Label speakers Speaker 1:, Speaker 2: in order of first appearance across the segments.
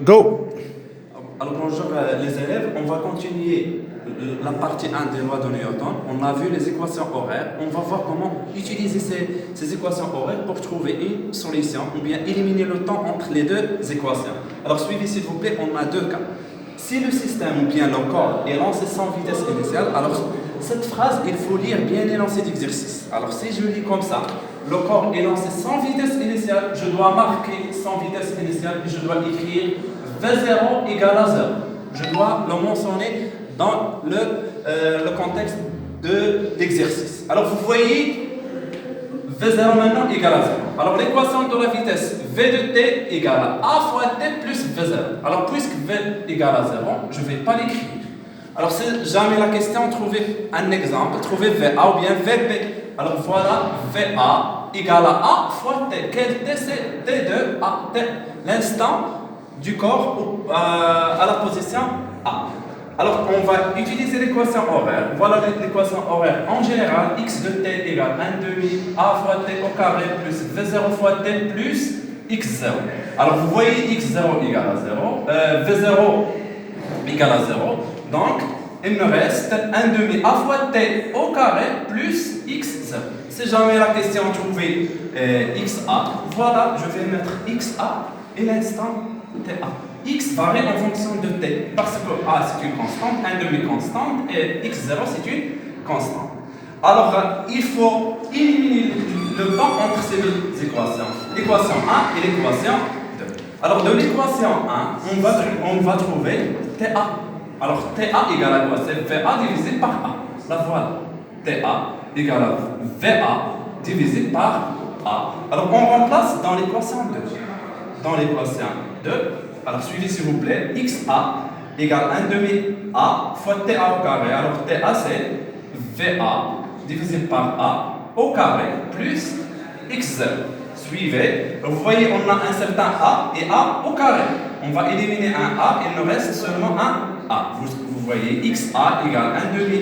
Speaker 1: Go.
Speaker 2: Alors bonjour les élèves, on va continuer la partie 1 des lois de Newton. On a vu les équations horaires, on va voir comment utiliser ces équations horaires pour trouver une solution ou bien éliminer le temps entre les deux équations. Alors suivez s'il vous plaît, on a deux cas. Si le système ou bien le corps est lancé sans vitesse initiale, alors cette phrase, il faut lire bien l'énoncé d'exercice. Alors si je lis comme ça, le corps est lancé sans vitesse initiale, je dois marquer sans vitesse initiale et je dois écrire V0 égale à 0. Je dois le mentionner dans le contexte de l'exercice. Alors vous voyez, V0 maintenant égale à 0. Alors l'équation de la vitesse V de t égale à A fois t plus V0. Alors puisque V égale à 0, je ne vais pas l'écrire. Alors si jamais la question, trouvez un exemple, trouvez VA ou bien VP. Alors voilà, VA égale à A fois t. Quel t c'est? T de A, t. L'instant du corps à la position A. Alors on va utiliser l'équation horaire. Voilà l'équation horaire en général. X de t égale 1 demi A fois t au carré plus V0 fois t plus X0. Alors vous voyez X0 égale à 0, V0 égale à 0. Donc il me reste 1 demi A fois t au carré plus X0. Si jamais la question trouvée XA, voilà, je vais mettre XA et l'instant TA. X varie en fonction de t, parce que A c'est une constante, 1 demi-constante, et X0 c'est une constante. Alors, il faut éliminer le temps entre ces deux équations, l'équation 1 et l'équation 2. Alors, de l'équation 1, on va trouver TA. Alors, TA égale à quoi? C'est VA divisé par A. La voilà. TA égale à VA divisé par A. Alors, on remplace dans l'équation 2. Dans l'équation 2, alors suivez s'il vous plaît, XA égale 1 demi A fois TA au carré. Alors TA c'est VA divisé par A au carré plus X0. Suivez, vous voyez on a un certain A et A au carré. On va éliminer un A, il nous reste seulement un A. Vous voyez XA égale 1 demi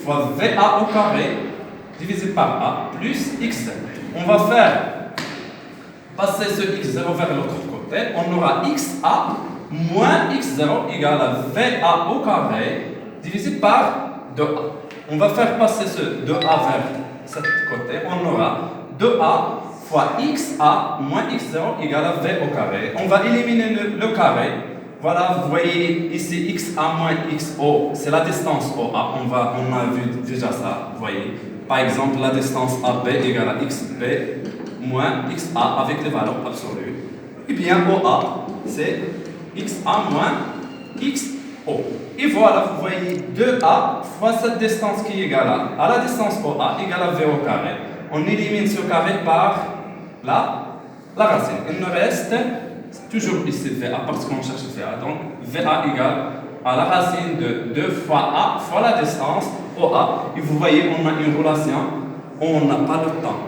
Speaker 2: fois VA au carré divisé par A plus X0. On va faire passer ce X0 vers l'autre côté, on aura XA moins X0 égale à VA au carré divisé par 2A. On va faire passer ce 2A vers ce côté, on aura 2A fois XA moins X0 égale à V au carré. On va éliminer le carré. Voilà, vous voyez ici XA moins XO, c'est la distance OA. On a vu déjà ça, vous voyez. Par exemple, la distance AB égale à XB moins XA avec les valeurs absolues. Et bien OA, c'est XA moins XO. Et voilà, vous voyez 2A fois cette distance qui est égale à la distance OA égale à V au carré. On élimine ce carré par la racine. Il nous reste toujours ici VA parce qu'on cherche VA. Donc VA égale à la racine de 2 fois A fois la distance OA. Et vous voyez, on a une relation, on n'a pas le temps.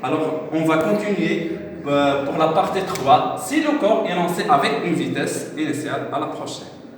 Speaker 2: Alors, on va continuer pour la partie 3, si le corps est lancé avec une vitesse initiale. À la prochaine.